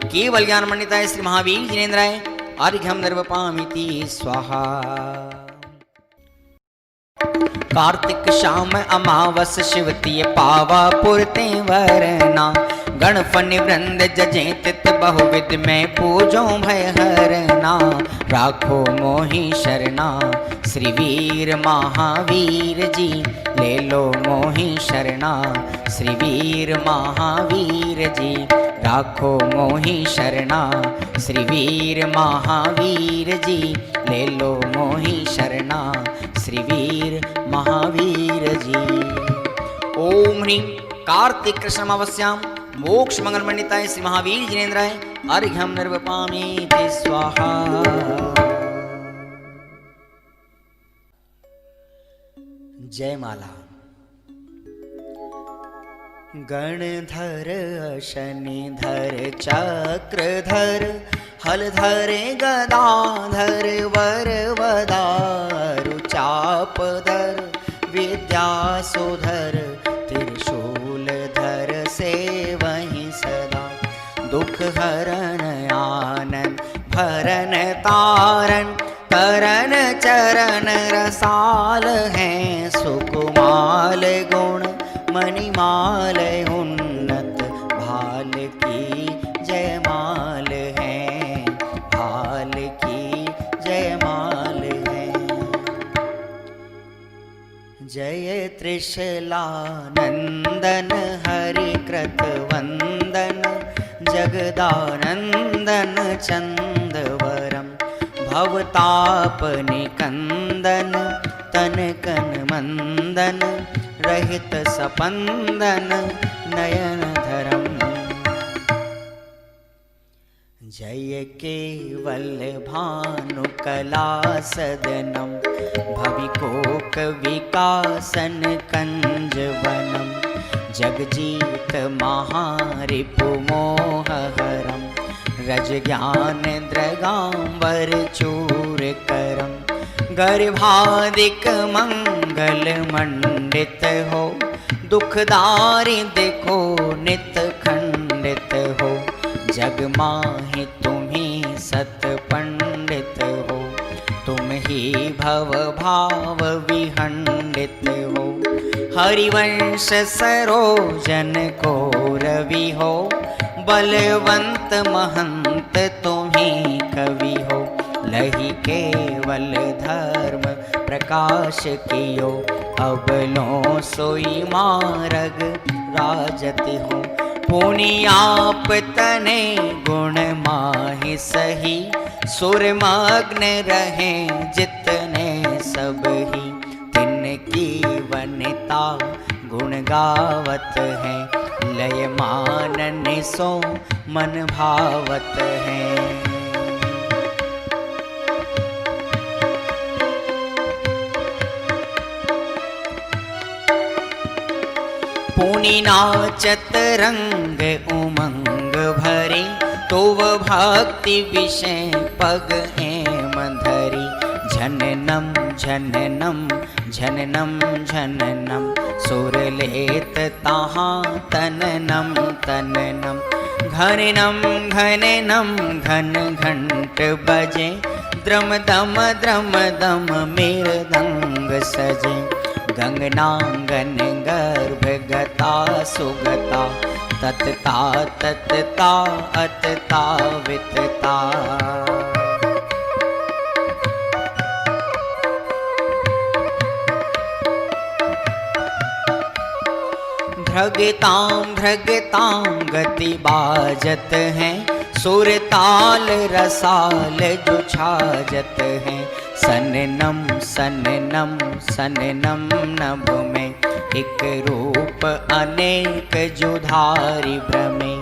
S2: केवल ज्ञान मंडिताय श्री महावीर जिनेन्द्राय अर्घ्यम निर्वपामीति स्वाहा। कार्तिक शाम अमावस शिवतीय पावा पुरते वरना गणफन वृंद जजे तित बहुविध में पूजो भय हरना राखो मोहि शरणा श्री वीर महावीर जी ले लो मोहि शरणा श्री वीर महावीर जी राखो मोहि शरणा श्री वीर महावीर जी ले लो मोहि शरणा श्री वीर महावीर जी। ओम ह्रीं कार्तिक कृष्ण अमावस्यां मोक्ष मंगल मंडिताय श्री महावीर जिनेन्द्राय अर्घ्यम निर्वपामीति स्वाहा। जय माला। गणधर शनिधर चक्रधर हलधरे गदाधर वरवदारु चापधर विद्यासुधर त्रिशूलधर सेवहि सदा दुख हरण आनंद भरन तारण करन चरण रसाल हैं सुकुमाल गुण मणिमाल उन्नत भाल की जयमाल है भाल की जयमाल है। जय त्रिशलानंदन हरि कृत वंदन जगदानंदन चंद वरम भवताप निकंदन तन कन मंदन रहित सपंदन नयन धरम जय केवल भानु कला सदनम भविकोक विकासन कंजवनम जगजीत महारिपुमोहहरम रज ज्ञान द्रगांबर चूरकरम गर्भादिक मंगल मंडित हो दुखदारी देखो नित खंडित हो जग माहि तुम्ही सत पंडित हो तुम ही भव भाव विहंडित हो हरिवंश सरोजन को रवि हो बलवंत महंत तुम्ही कवि हो लही केवल धर्म प्रकाश कियो अब लो सोई मार्ग राजति हो पुनियाप तने गुण माहि सही सुरमग्न रहे जितने सब ही तिनकी वनिता गुण गावत है लय मानन सो मन भावत है पुनि नाचत रंग उमंग भरे तो वह भक्ति विषय पग एम धरी झननम झननम झननम झननम सुर लेत ताहाँ तननम तननम घननम घननम घन घंट बजे द्रम दम मृदंग सजे गंगनांगन गर्भ गता सुगता ततता ततता अतता वितता भ्रगतां भ्रगतां गति बाजत हैं सुरताल रसाल जो छाजत हैं सननम सननम सननम नभ में एक रूप अनेक जुधारी भ्रमे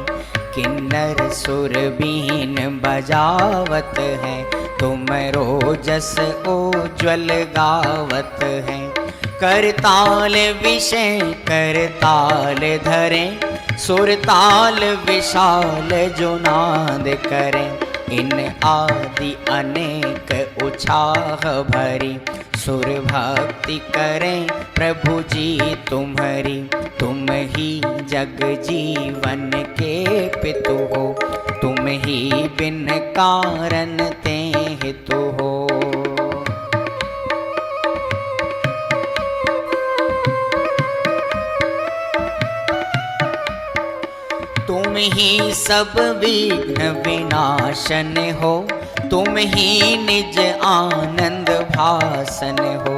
S2: किन्नर सुर बीन बजावत है तुम रोजस उज्ज्वल गावत है करताल विषय करताल धरे सुरताल विशाल जो नाद करें इन आदि अनेक उछाह भरी सुर भक्ति करें प्रभु जी तुम्हारी तुम ही जग जीवन के पितु हो तुम ही बिन कारण ते हितु हो तुम ही सब विघ्न विनाशन हो तुम ही निज आनंद भासन हो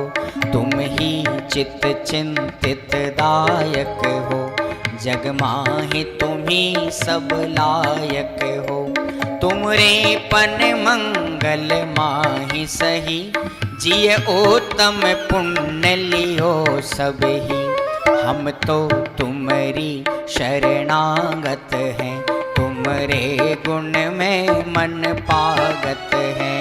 S2: तुम ही चित्त चिंतित दायक हो जग माहि तुम ही सब लायक हो तुमरे पन मंगल माहि सही जिय उत्तम पुण्य लियो सब ही हम तो तुम्हारी शरणागत हैं तुमरे गुण में मन पागत है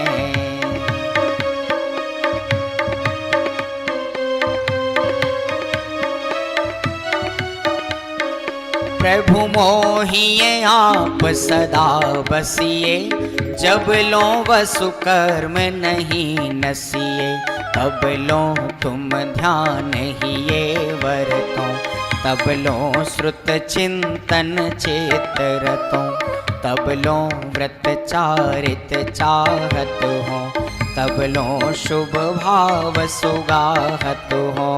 S2: प्रभु मोहिए आप सदा बसिए जब लो वसु कर्म नहीं नसिए तब लो तुम ध्यान ही ये वरतों तब लो श्रुत चिंतन चेत रतों तब लो व्रत चारित चाहत हो तब लो शुभ भाव सुगाहत हो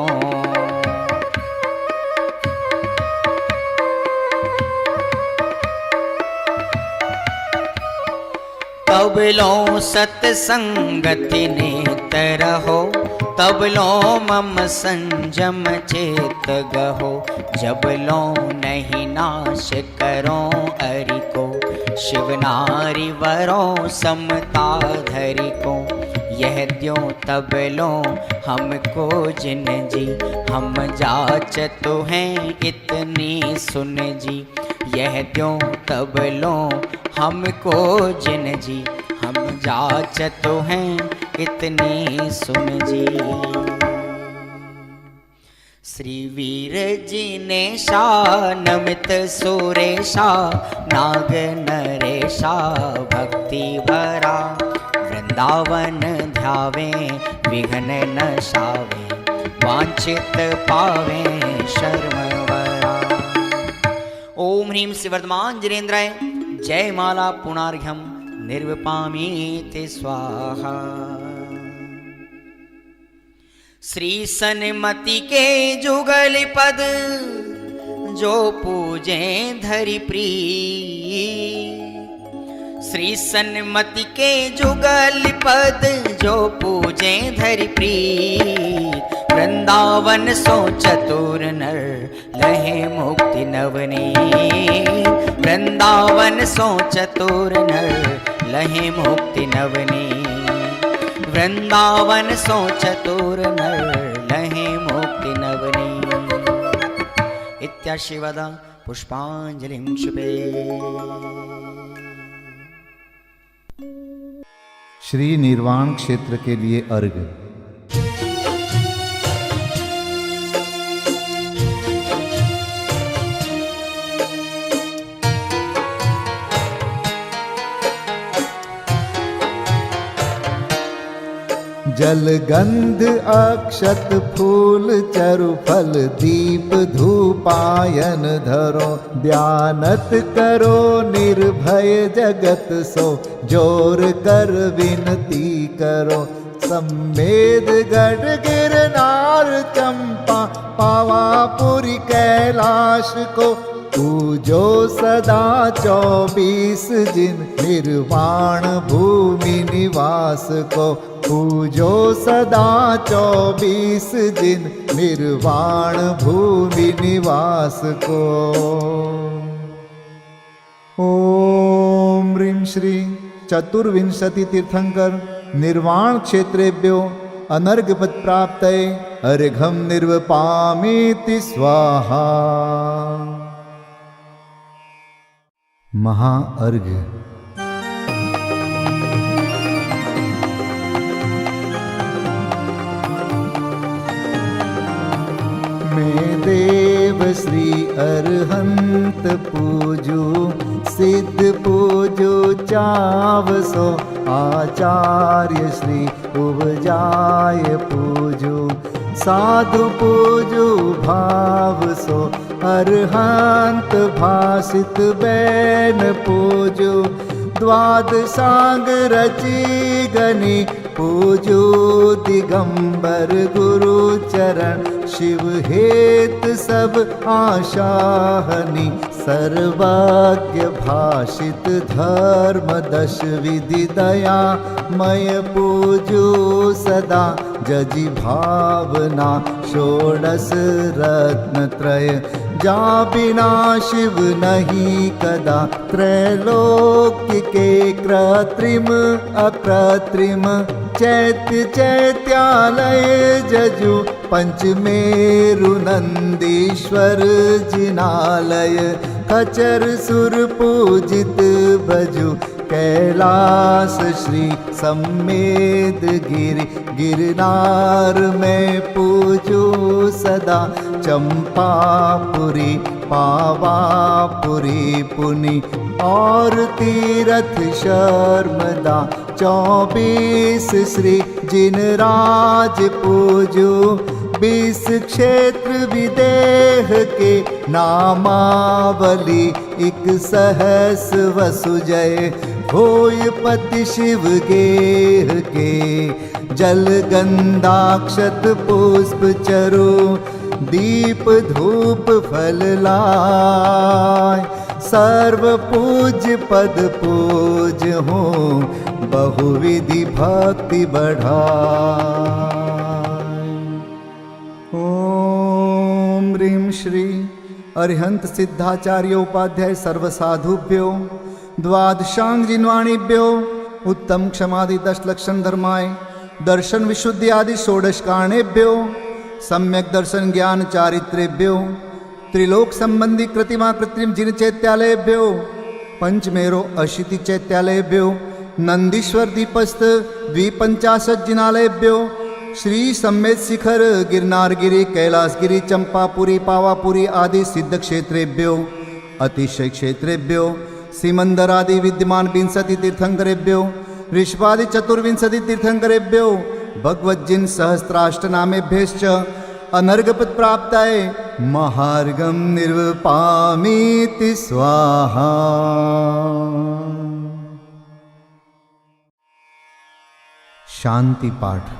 S2: तब लो सत्संगति नेतर हो तब लो मम संजम चेत गहो जब लो नहीं नाश करो अरि को शिव नारी वरों समता धरि को, यह द्यो तब लो हमको जिन जी, हम जाचत हैं इतनी सुन जी। यह द्यो तब लो हमको जिन जी, हम जाचत हैं इतनी सुन जी। श्री वीर जी ने शाह नमित सुरेशा, नाग नरेशा भक्ति भरा, वृंदावन ध्यावे विघ्न नशावे, वांछित पावे शर्म वरा। ओम ह्रीं श्री वर्धमान जिनेन्द्राय जय माला पुनार्घ्यम निर्विपामीति स्वाहा। श्री सन्मति के जुगल पद जो पूजे धरि प्रीत, श्री सन्मति के जुगल पद जो पूजे धरि प्रीत, वृंदावन सो चतुर नर लहे मुक्ति नवनीत, वृंदावन सो चतुर नर लहे मुक्ति नवनीत, वृंदावन सो चतुर नर लहे मुक्ति नवनीत। इत्याशिवदा पुष्पांजलिं क्षिपे।
S1: श्री निर्वाण क्षेत्र के लिए अर्घ। जल गंध अक्षत फूल चरु फल दीप धूपायन धरो, ध्यानत करो निर्भय जगत सो, जोर कर विनती करो। सम्मेद गढ़ गिरनार चंपा पावापुरी कैलाश को, पूजो सदा 24 जिन निर्वाण भूमि निवास को, पूजो सदा 24 जिन निर्वाण भूमि निवास को। ओम ह्रीं श्री चतुर्विंशति तीर्थंकर निर्वाण क्षेत्रेभ्यो अनर्घपद प्राप्तये अर्घं निर्वपामीति स्वाहा। महाअर्घ। मैं देव श्री अरहंत पूजू, सिद्ध पूजू चावसो, आचार्य श्री उपजाय पूजू, साधु पूजू भाव सो, अरहंत भासित बैन पूजू, द्वादशांग रची गनी पूजू, दिगंबर गुरु चरण शिव हेत सब आशाहनी, सर्वज्ञ भाषित धर्म 10 विधि दया मय पूजू सदा, जजी भावना 16 रत्न त्रय, जा बिना शिव नहीं कदा, त्रैलोक्य के कृत्रिम अकृत्रिम, चैत्य चैत्यालय जजु, पंचमेरु नंदीश्वर जिनालय, खचर सुर पूजित बजु, कैलास श्री सम्मेद गिरि, गिरनार में पूजू सदा, चंपापुरी पावापुरी पुनि, और तीरथ शर्मदा 24 श्री जिनराज पूजू, 20 क्षेत्र विदेह के नामावली, 1 सहस वसुजय होय पति शिव गेह के, जल गंधाक्षत पुष्प चरु, दीप धूप फल लाय, सर्व पूज्य पद पूज हो, बहुविधि भक्ति बढ़ाय। ओम ह्रीं श्री अरिहंत सिद्धाचार्य उपाध्याय सर्वसाधुभ्यो द्वादशांग जिन्वाणीभ्यो उत्तम क्षमादि 10 लक्षण धर्माय दर्शन विशुद्धि आदि 16 कारणेभ्यो सम्यक दर्शन ज्ञान चारित्रेभ्यो त्रिलोक संबंधी कृतिमा कृत्रिम जिन चैत्यालयेभ्यो पंचमेरो अशीति चैत्यालयेभ्यो नंदीश्वर दीपस्थ 250 जिनालयेभ्यो श्री सम्मेत शिखर गिरनारगिरी कैलासगिरी चंपापुरी पावापुरी आदि सिद्ध क्षेत्रेभ्यो अतिशय क्षेत्रेभ्यो सीमंदरादि विद्यमान 20 तीर्थंकरेभ्यो ऋषभादि 24 तीर्थंकरेभ्यो भगवज्जिन सहस्राष्टनामेभ्यश्च अनर्गपद प्राप्ताय महार्गम निर्वपामीति स्वाहा। शांति पाठ।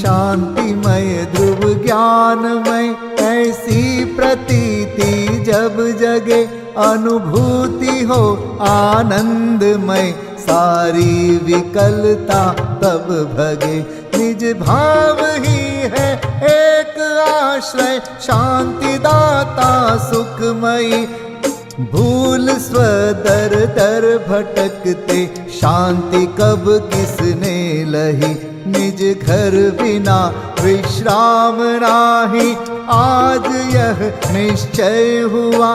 S1: शांतिमय ध्रुव ज्ञानमय ऐसी प्रतीति जब जगे अनुभूति हो आनंदमय सारी विकलता तब भगे निज भाव ही है एक आश्रय शांति दाता सुखमयी भूल स्वदर दर भटकते शांति कब किसने लही निज घर बिना विश्राम नाही आज यह निश्चय हुआ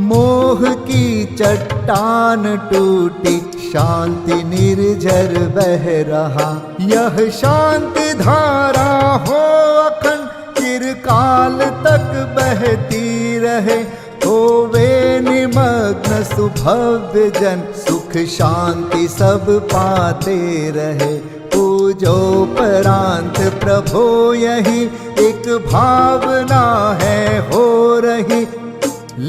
S1: मोह की चट्टान टूटी शांति निर्झर बह रहा यह शांति धारा हो अखंड चिरकाल तक बहती रहे होवे निमग्न सुभव्य जन सुख शांति सब पाते रहे पूजो परांत प्रभो यही एक भावना है हो रही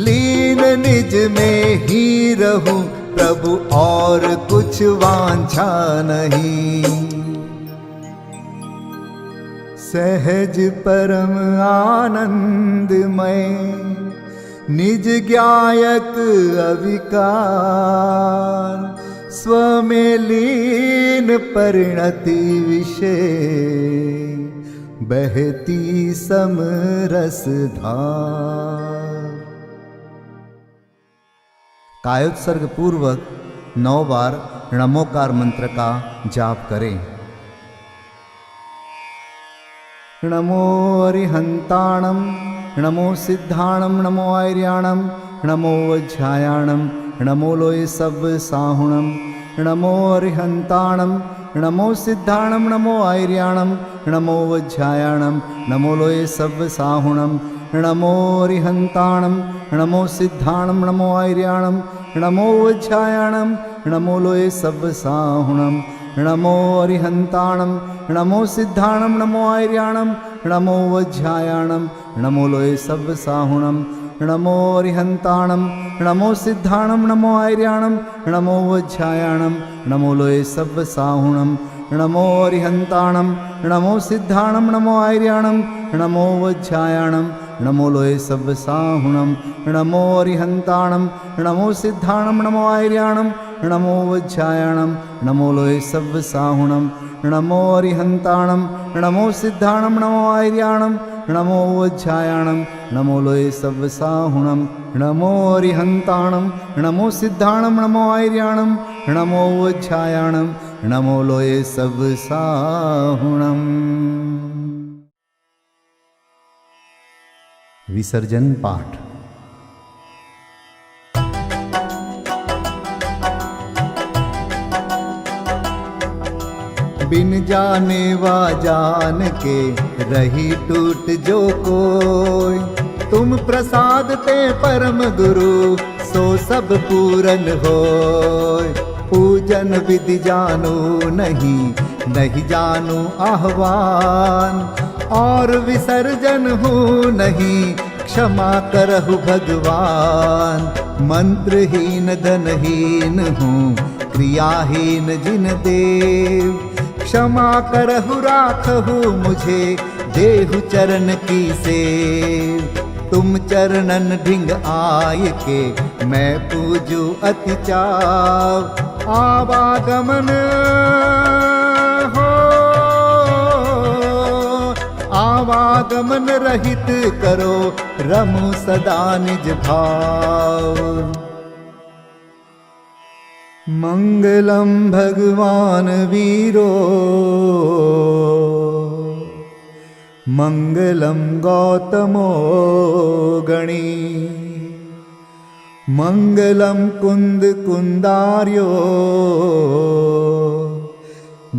S1: लीन निज में ही रहूं प्रभु और कुछ वांछा नहीं सहज परम आनंदमय निज ज्ञायक अविकार स्वमें लीन परिणति विषय बहती समरस धार। कायोत्सर्ग पूर्वक 9 बार नमोकार मंत्र का जाप करें। नमो अरिहंताणम नमो सिद्धाणम नमो आर्याणम नमो वज्रायाणम नमो लोय सब साहुणम नमो अरिहंताणम नमो सिद्धाणम नमो आर्याणम नमो वज्रायाणम नमो लोय सब साहुणम नमो अरिहंताणम नमो सिद्धाणम नमो आर्याणम नमो वज्रायाणम नमो लोय सब साहुणम नमो अरिहंताणम नमो सिद्धाणम नमो आर्याणम नमो वज्रायाणम नमो लोय सब साहुणम नमो अरिहंताणम नमो सिद्धाणम नमो आर्याणम नमो वज्रायाणम नमो लोय सब साहुणम नमो अरिहंताणम नमो सिद्धाणम नमो आर्याणम नमो वज्रायाणम नमो लोय सब साहुणम नमो अरिहंताणम नमो सिद्धाणम नमो आर्याणम नमो वज्रायाणम नमो लोय सब साहुणम नमो अरिहंताणम नमो सिद्धाणम नमो आर्याणम नमो वज्रायाणम नमो लोय सब साहुणम नमो अरिहंताणम नमो सिद्धाणम नमो आर्याणम नमो वज्रायाणम नमो लोय सब साहुणम। विसर्जन पाठ। बिन जाने वा जान के रही टूट जो कोई तुम प्रसाद ते परम गुरु सो सब पूरन होय पूजन विधि जानो नहीं नहीं जानो आह्वान और विसर्जन हूँ नहीं क्षमा करहु भगवान मंत्रहीन धनहीन हूँ क्रियाहीन जिन देव क्षमा करहु राखहु मुझे देहु चरण की सेव तुम चरणन ढिंग आय के मैं पूजू अति चाव। आवागमन हो आवागमन रहित करो रमु सदा निज भाव। मंगलम भगवान वीरो मंगलम गौतमो गणी मंगलम कुंद कुंदार्यो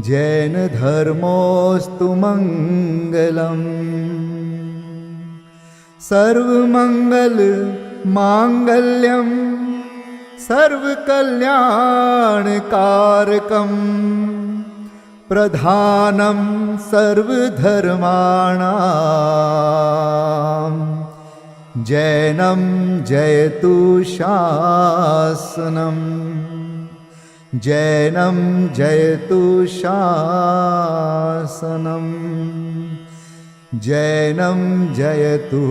S1: जैन धर्मोस्तु मंगलम। सर्वमंगल मांगल्यम सर्वकल्याणकारकम प्रधानं सर्वधर्माणां जैनं जयतु शासनम् जैनं जयतु शासनम् जैनं जयतु